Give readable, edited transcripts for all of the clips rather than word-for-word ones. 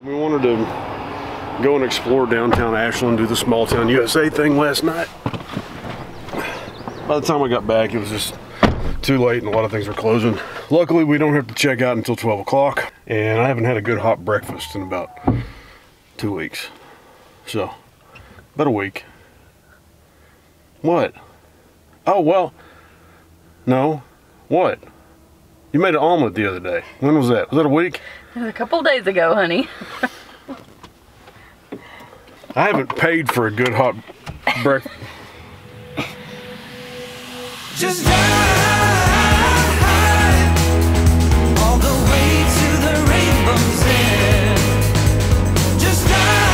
We wanted to go and explore downtown Ashland, do the small town USA thing last night. By the time we got back, it was just too late and a lot of things were closing. Luckily, we don't have to check out until 12 o'clock, and I haven't had a good hot breakfast in about 2 weeks. So, about a week. What? Oh, well, no. What? You made an omelet the other day. When was that? Was that a week? It was a couple days ago, honey. I haven't paid for a good hot breakfast. Just drive all the way to the rainbow's end. Just drive.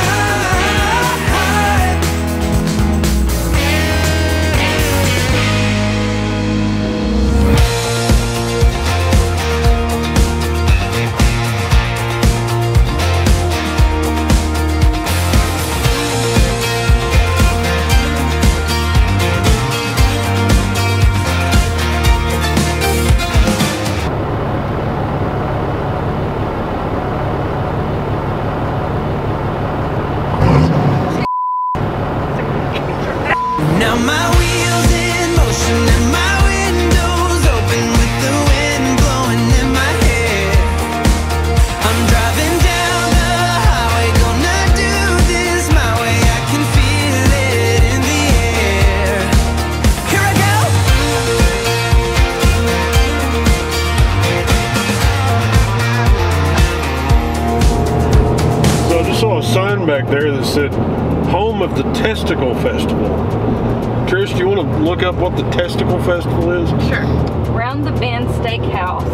Now my wheels in motion and my windows open with the wind blowing in my hair. I'm driving down the highway, gonna do this my way. I can feel it in the air. Here I So I just saw a sign back there that said, Home of the Testicle Festival. Trish, do you want to look up what the Testicle Festival is? Sure. Round the Bend Steakhouse.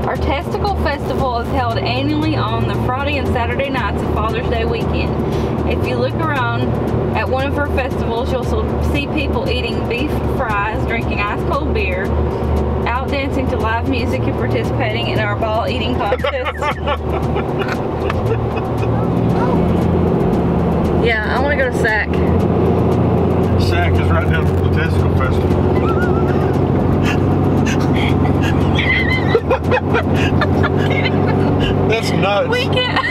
Our Testicle Festival is held annually on the Friday and Saturday nights of Father's Day weekend. If you look around at one of our festivals, you'll see people eating beef fries, drinking ice cold beer, out dancing to live music, and participating in our ball eating contest. Yeah, I want to go to SAC. SAC is right down from the Testicle Festival. That's nuts. We can't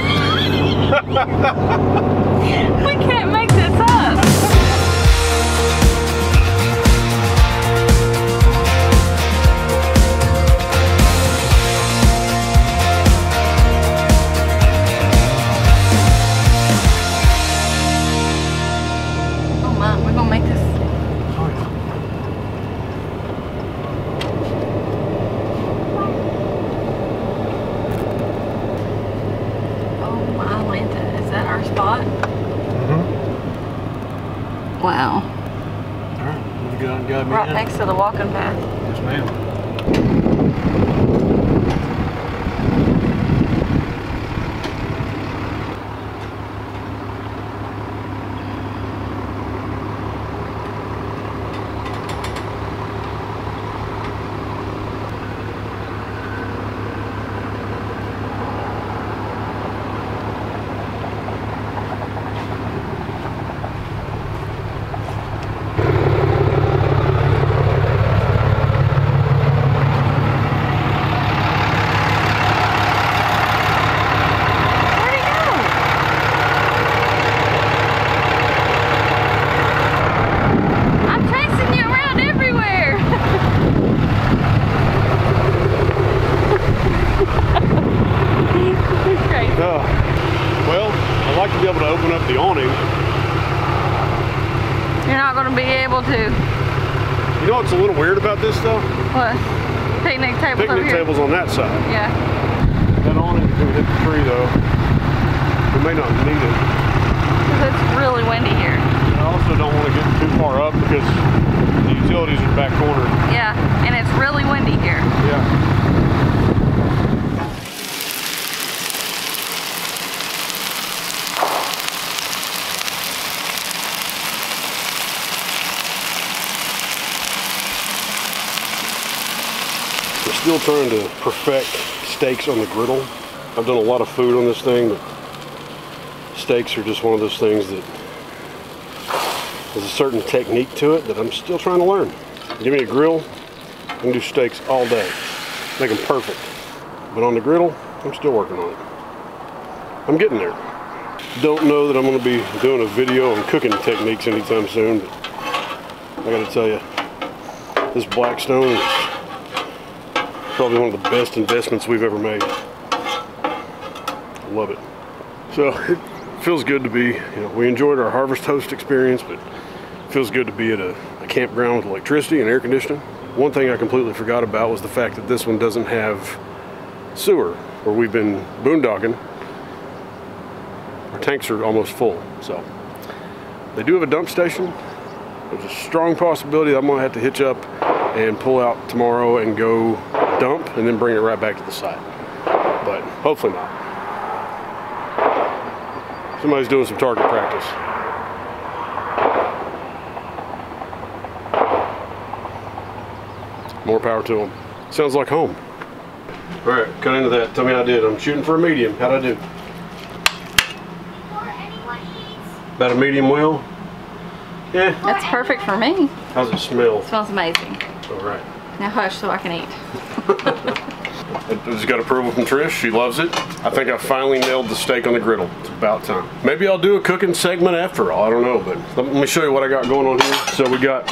make this up. We're gonna make this. Oh my Lanta, is that our spot? Mm-hmm. Wow. Alright, you got me Right in? next to the walking path. Yes, ma'am. Well, I'd like to be able to open up the awning. You're not going to be able to. You know what's a little weird about this though? What? Picnic tables over Picnic here. tables on that side. Yeah. That awning is going to hit the tree though. We may not need it. Because it's really windy here. I also don't want to get too far up because the utilities are in the back corner. Yeah, and it's really windy here. Yeah. We're still trying to perfect steaks on the griddle. I've done a lot of food on this thing, but steaks are just one of those things that there's a certain technique to it that I'm still trying to learn. Give me a grill, I can do steaks all day. Make them perfect. But on the griddle, I'm still working on it. I'm getting there. Don't know that I'm going to be doing a video on cooking techniques anytime soon, but I got to tell you, this Blackstone is probably one of the best investments we've ever made. Love it. So it feels good to be, we enjoyed our Harvest Host experience, but it feels good to be at a campground with electricity and air conditioning. One thing I completely forgot about was the fact that this one doesn't have sewer, where we've been boondocking. Our tanks are almost full, so they do have a dump station. There's a strong possibility that I'm gonna have to hitch up and pull out tomorrow and go dump and then bring it right back to the site, but hopefully not. Somebody's doing some target practice. More power to them. Sounds like home. All right, cut into that. Tell me how I did. I'm shooting for a medium. How'd I do? About a medium well? Yeah. That's perfect for me. How's it smell? It smells amazing. All right. Now hush so I can eat. I just got approval from Trish. She loves it. I think I finally nailed the steak on the griddle. It's about time. Maybe I'll do a cooking segment after all. I don't know, but let me show you what I got going on here. So we got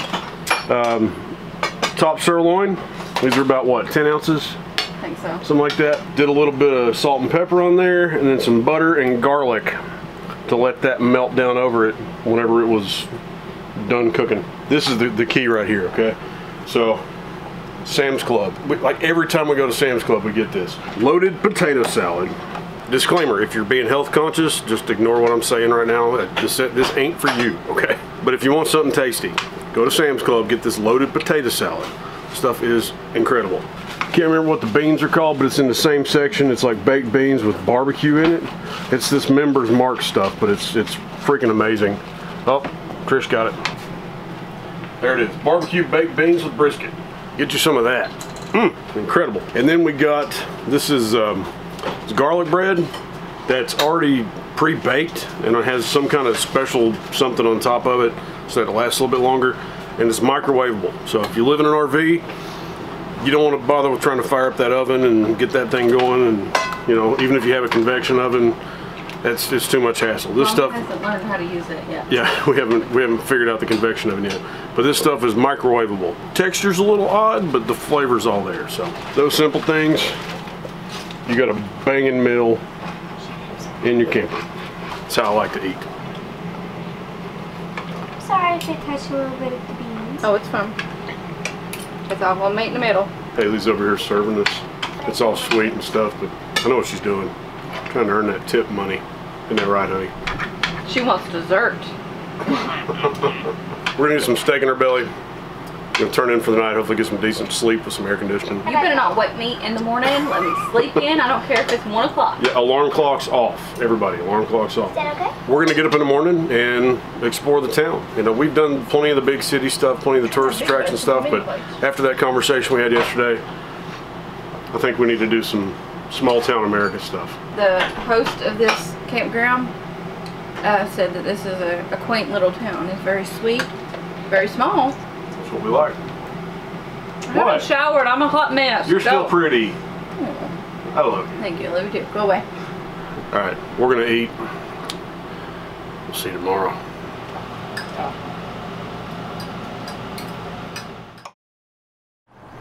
top sirloin. These are about what, 10 ounces? I think so. Something like that. Did a little bit of salt and pepper on there, and then some butter and garlic to let that melt down over it whenever it was done cooking. This is the key right here, okay? So, Sam's Club. Like every time we go to Sam's Club, we get this. Loaded potato salad. Disclaimer, if you're being health conscious, just ignore what I'm saying right now. This ain't for you, okay? But if you want something tasty, go to Sam's Club, get this loaded potato salad. Stuff is incredible. Can't remember what the beans are called, but it's in the same section. It's like baked beans with barbecue in it. It's this Members Mark stuff, but it's freaking amazing. Oh, Trish got it. There it is. Barbecue baked beans with brisket. Get you some of that. Incredible. And then we got, this is it's garlic bread that's already pre-baked, and it has some kind of special something on top of it so that it lasts a little bit longer, and it's microwavable. So if you live in an RV, you don't want to bother with trying to fire up that oven and get that thing going, and even if you have a convection oven, it's too much hassle. This stuff hasn't learned how to use it yet. Yeah, we haven't figured out the convection oven yet. But this stuff is microwavable. Texture's a little odd, but the flavor's all there. So those simple things, you got a banging meal in your camper. That's how I like to eat. Sorry if I touched a little bit of the beans. Oh, it's fine. It's all one meat in the middle. Haley's over here serving us. It's all sweet and stuff, but I know what she's doing. Trying to earn that tip money. Isn't that right, honey? She wants dessert. We're gonna get some steak in our belly. We're gonna turn in for the night, hopefully get some decent sleep with some air conditioning. You better not wake me in the morning. Let me sleep in. I don't care if it's 1 o'clock. Yeah, alarm clock's off. Everybody, alarm clock's off. Is that okay? We're gonna get up in the morning and explore the town. We've done plenty of the big city stuff, plenty of the tourist attraction stuff, but after that conversation we had yesterday, I think we need to do some small town America stuff. The host of this campground said that this is a quaint little town. It's very sweet, very small. That's what we like. I haven't showered. I'm a hot mess. You're still pretty. I love you. Thank you. I love you too. Go away. All right, we're gonna eat. We'll see you tomorrow.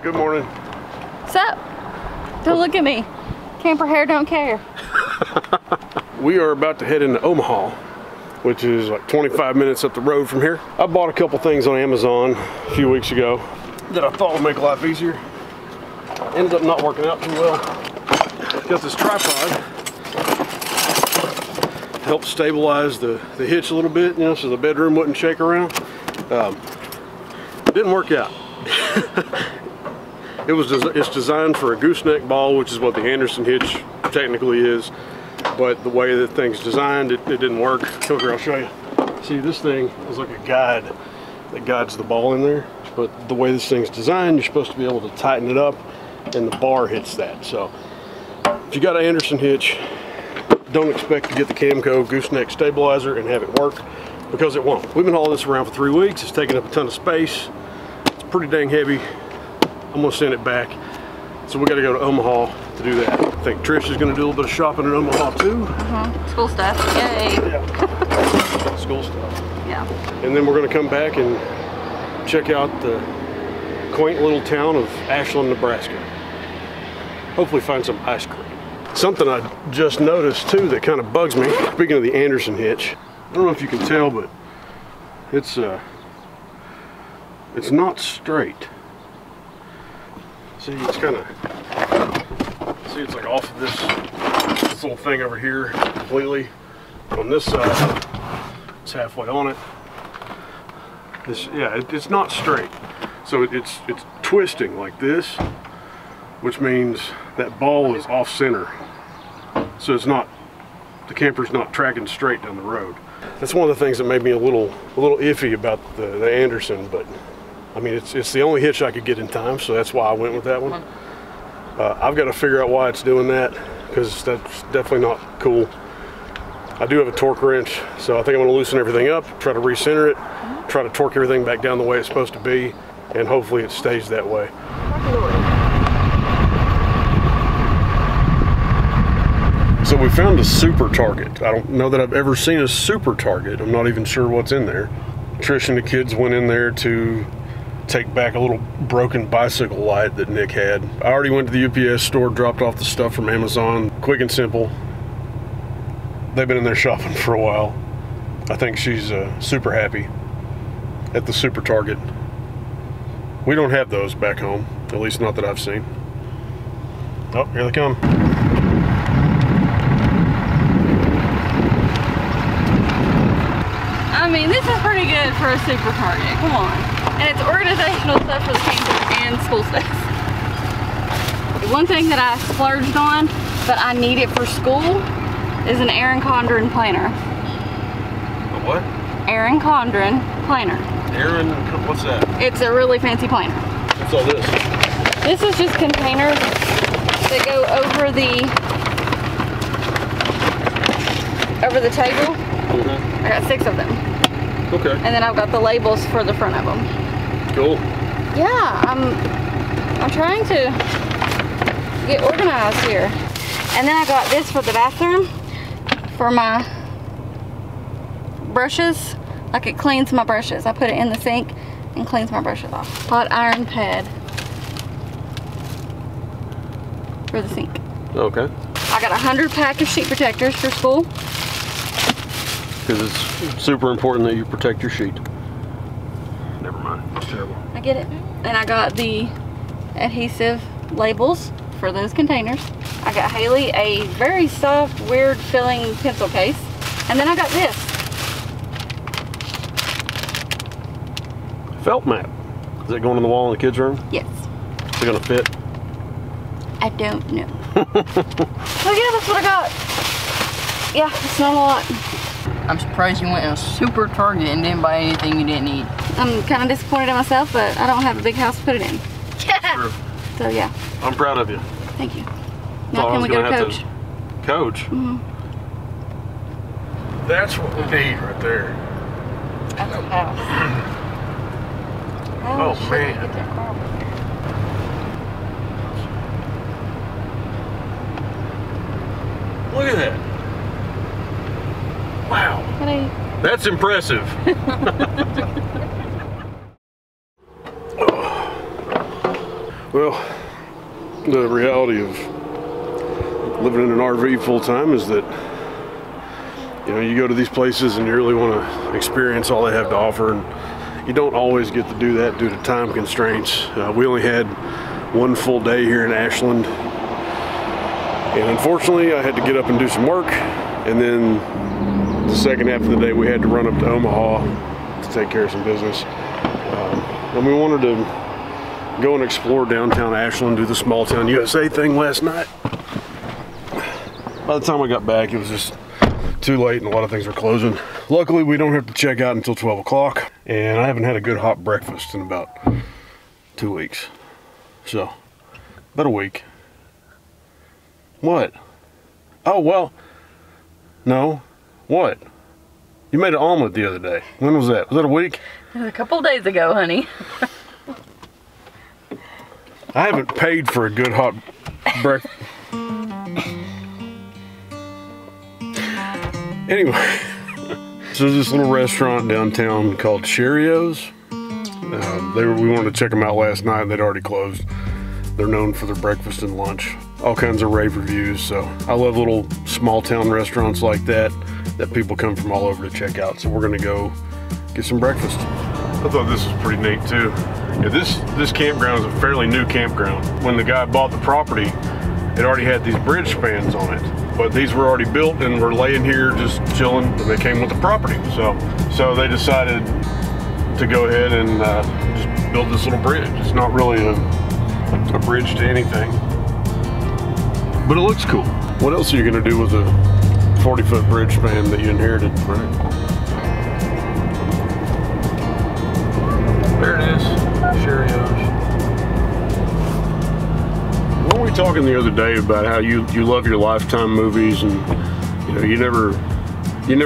Good morning. What's up? Don't look at me. Camper hair don't care. We are about to head into Omaha, which is like 25 minutes up the road from here. I bought a couple things on Amazon a few weeks ago that I thought would make life easier. Ended up not working out too well. Got this tripod. Helped stabilize the hitch a little bit, so the bedroom wouldn't shake around. Didn't work out. It's designed for a gooseneck ball, which is what the Anderson hitch technically is, but the way that thing's designed, it didn't work. Come here, I'll show you. See, this thing is like a guide that guides the ball in there, but the way this thing's designed, you're supposed to be able to tighten it up, and the bar hits that. So if you got an Anderson hitch, don't expect to get the Camco gooseneck stabilizer and have it work, because it won't. We've been hauling this around for 3 weeks. It's taking up a ton of space. It's pretty dang heavy. I'm gonna send it back. So we gotta go to Omaha to do that. I think Trish is going to do a little bit of shopping in Omaha too. School stuff. Yay. Yeah. School stuff. Yeah. And then we're going to come back and check out the quaint little town of Ashland, Nebraska. Hopefully find some ice cream. Something I just noticed too that kind of bugs me, speaking of the Anderson hitch, I don't know if you can tell, but it's not straight. See, it's kind of, see, it's like off of this little thing over here completely. On this side, it's halfway on it. It's not straight. So it's twisting like this, which means that ball is off center. So it's not, the camper's not tracking straight down the road. That's one of the things that made me a little iffy about the Anderson, but I mean, it's the only hitch I could get in time, so that's why I went with that one. I've got to figure out why it's doing that, because that's definitely not cool. I do have a torque wrench, so I think I'm going to loosen everything up, try to recenter it, try to torque everything back down the way it's supposed to be, and hopefully it stays that way. So we found a super target. I don't know that I've ever seen a super target. I'm not even sure what's in there. Trish and the kids went in there to take back a little broken bicycle light that Nick had. I already went to the UPS store, dropped off the stuff from Amazon. Quick and simple. They've been in there shopping for a while. I think she's super happy at the super target. We don't have those back home, at least not that I've seen. Oh, here they come. I mean, this is pretty good for a super target. Come on. And it's organizational stuff for the camper and school stuff. One thing that I splurged on, but I need it for school, is an Erin Condren planer. A what? Erin Condren planer. Erin, what's that? It's a really fancy planer. What's all this? This is just containers that go over the table. I got 6 of them. Okay. And then I've got the labels for the front of them. Cool. Yeah, I'm trying to get organized here. And then I got this for the bathroom for my brushes. Like, it cleans my brushes. I put it in the sink and cleans my brushes off. Hot iron pad for the sink. Okay. I got 100 pack of sheet protectors for school. Because it's super important that you protect your sheet. Never mind. That's terrible. I get it. And I got the adhesive labels for those containers. I got Haley a very soft, weird filling pencil case. And then I got this. Felt mat. Is it going on the wall in the kids' room? Yes. Is it going to fit? I don't know. Oh yeah, that's what I got. Yeah, it's not a lot. I'm surprised you went in a super Target and didn't buy anything you didn't need. I'm kind of disappointed in myself, but I don't have a big house to put it in. True. So yeah. I'm proud of you. Thank you. So Now can we go to Coach? Coach? Mm-hmm. That's what we need right there. That's a house. Oh, shit, man. get that car over there. Look at that. Wow. Hey. That's impressive. Well, the reality of living in an RV full time is that, you know, you go to these places and you really want to experience all they have to offer, and you don't always get to do that due to time constraints. We only had one full day here in Ashland, and unfortunately I had to get up and do some work, and then the second half of the day we had to run up to Omaha to take care of some business. And we wanted to go and explore downtown Ashland, do the Small Town USA thing last night. By the time I got back, it was just too late and a lot of things were closing. Luckily, we don't have to check out until 12 o'clock, and I haven't had a good hot breakfast in about 2 weeks. So, about a week. What? Oh, well, no. What? You made an omelet the other day. When was that? Was that a week? A couple days ago, honey. I haven't paid for a good hot breakfast. Anyway, so there's this little restaurant downtown called Cheri's. We wanted to check them out last night and they'd already closed. They're known for their breakfast and lunch. All kinds of rave reviews, so I love little small town restaurants like that people come from all over to check out. So we're gonna go get some breakfast. I thought this was pretty neat too. Yeah, this campground is a fairly new campground. When the guy bought the property, it already had these bridge spans on it. But these were already built and were laying here just chilling, and they came with the property. So they decided to go ahead and just build this little bridge. It's not really a bridge to anything, but it looks cool. What else are you gonna do with a 40-foot bridge span that you inherited, right? There it is, Cheri's. Weren't we talking the other day about how you love your Lifetime movies, and you never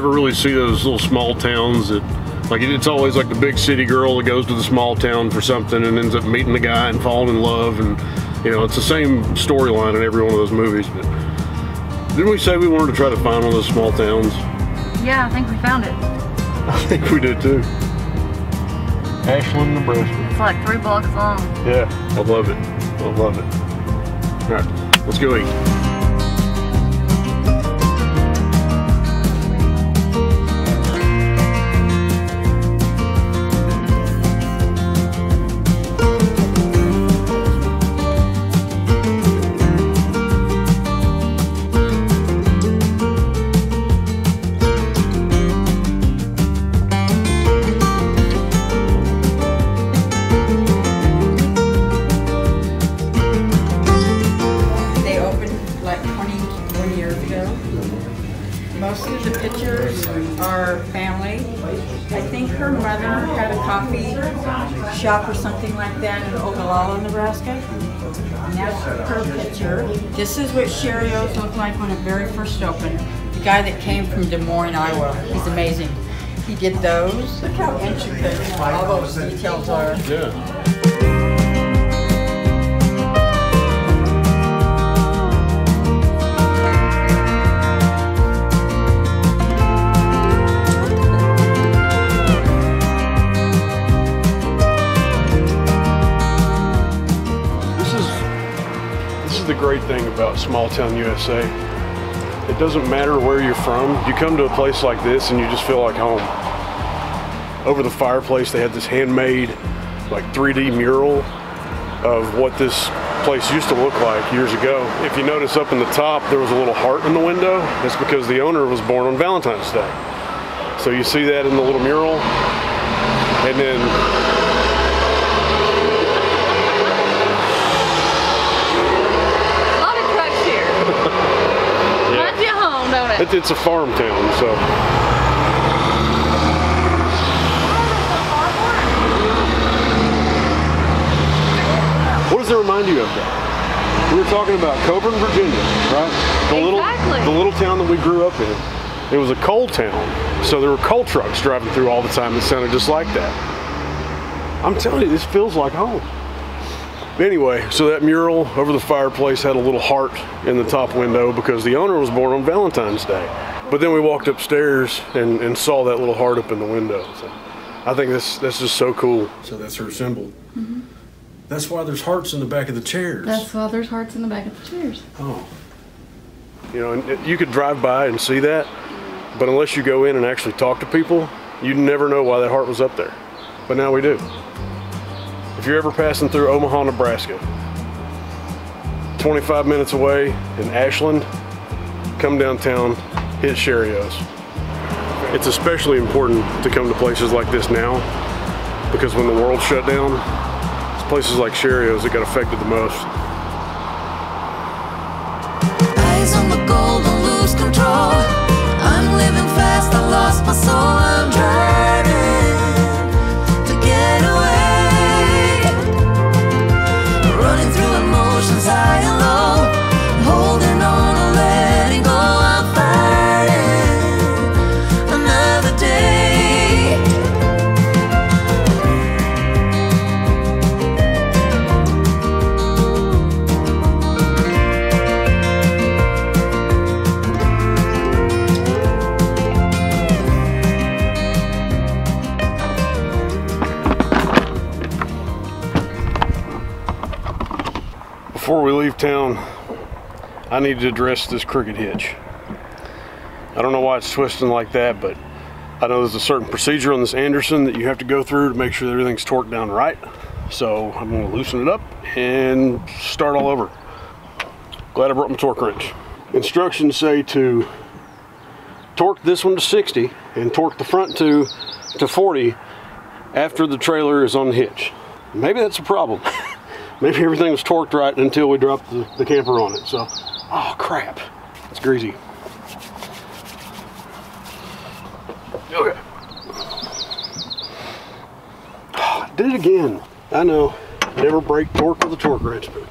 really see those little small towns that, like, it's always like the big city girl that goes to the small town for something and ends up meeting the guy and falling in love, and it's the same storyline in every one of those movies. But didn't we say we wanted to try to find one of those small towns? Yeah, I think we found it. I think we did too. Ashland, Nebraska. It's like 3 blocks long. Yeah, I love it. I love it. All right, let's go eat. Most of the pictures are family. I think her mother had a coffee shop or something like that in Omaha, Nebraska. And that's her picture. This is what Cheri's looked like when it very first opened. The guy that came from Des Moines, Iowa. He's amazing. He did those. Look how intricate all those details are. Yeah. The great thing about small town USA, it doesn't matter where you're from. You come to a place like this and you just feel like home. Over the fireplace they had this handmade like 3D mural of what this place used to look like years ago. If you notice up in the top there was a little heart in the window. That's because the owner was born on Valentine's Day. So you see that in the little mural, and then it's a farm town, so. What does it remind you of that? We were talking about Coburn, Virginia, right? The little town that we grew up in. It was a coal town, so there were coal trucks driving through all the time that sounded just like that. I'm telling you, this feels like home. Anyway, so that mural over the fireplace had a little heart in the top window because the owner was born on Valentine's Day. But then we walked upstairs and saw that little heart up in the window. So I think that's just so cool. So that's her symbol. Mm-hmm. That's why there's hearts in the back of the chairs. That's why there's hearts in the back of the chairs. Oh. And you could drive by and see that, but unless you go in and actually talk to people, you'd never know why that heart was up there. But now we do. If you're ever passing through Omaha, Nebraska, 25 minutes away in Ashland, come downtown, hit Cheri's. It's especially important to come to places like this now, because when the world shut down, it's places like Cheri's that got affected the most. Eyes on the goal, don't lose control. I'm living fast, I lost my soul. I'm driving to get away. Running through emotions high and low, holding on and letting go. I'm fighting another day. Before we leave town, I need to address this crooked hitch. I don't know why it's twisting like that, but I know there's a certain procedure on this Anderson that you have to go through to make sure that everything's torqued down right. So I'm going to loosen it up and start all over. Glad I brought my torque wrench. Instructions say to torque this one to 60 and torque the front to 40 after the trailer is on the hitch. Maybe that's a problem. Maybe everything was torqued right until we dropped the camper on it. So, oh crap, it's greasy. Okay. Oh, I did it again. I know, never break torque with a torque wrench, but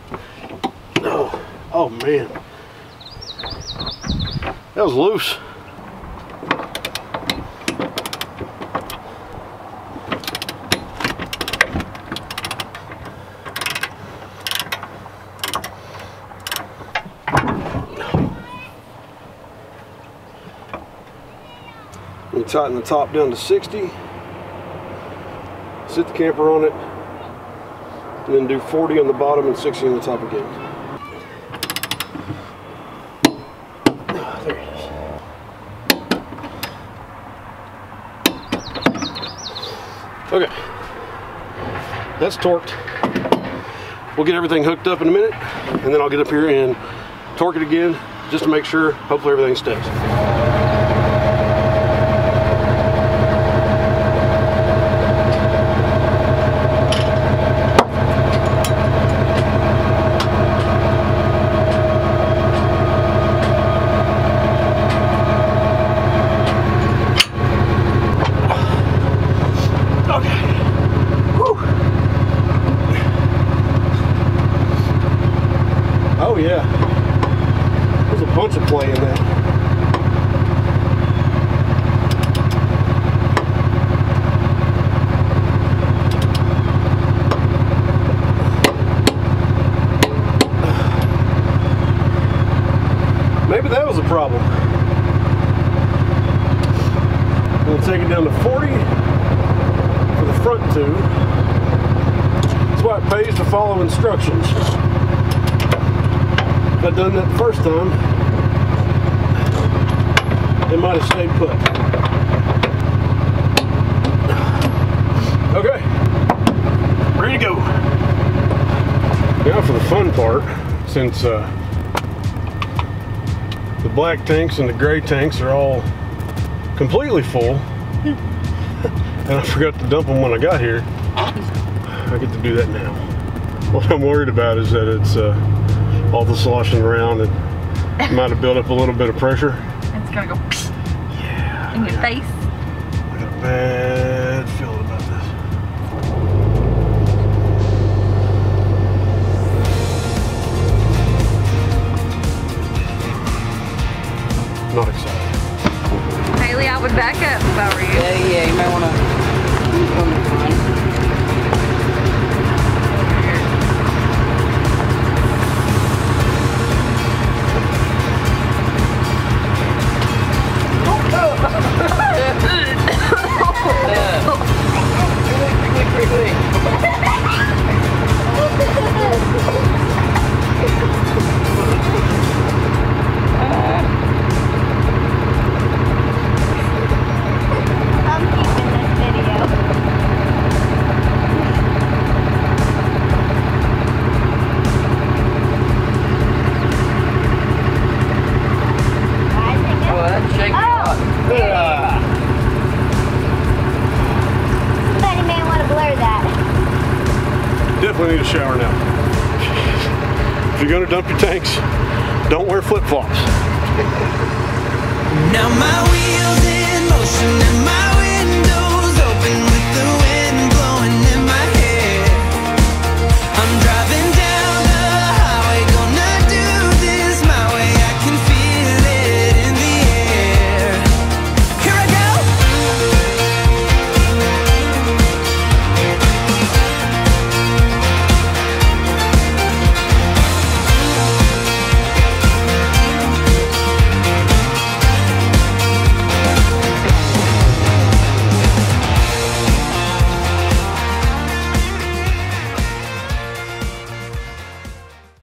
oh man, that was loose. You tighten the top down to 60, sit the camper on it, and then do 40 on the bottom and 60 on the top again. There it is. Okay, that's torqued. We'll get everything hooked up in a minute, and then I'll get up here and torque it again just to make sure, hopefully everything stays. Oh yeah, there's a bunch of play in that. Maybe that was a problem. We'll take it down to 40 for the front two. That's why it pays to follow instructions. If I'd done that the first time, it might have stayed put. Okay, ready to go. Now for the fun part, since the black tanks and the gray tanks are all completely full, and I forgot to dump them when I got here, I get to do that now. What I'm worried about is that it's all the sloshing around, it might have built up a little bit of pressure. It's gonna go yeah, in your face. I got a bad feeling about this. Not excited. Haley, I would back up if I were you. Yeah, you might want to. Definitely need a shower now. If you're gonna dump your tanks, don't wear flip-flops. Now my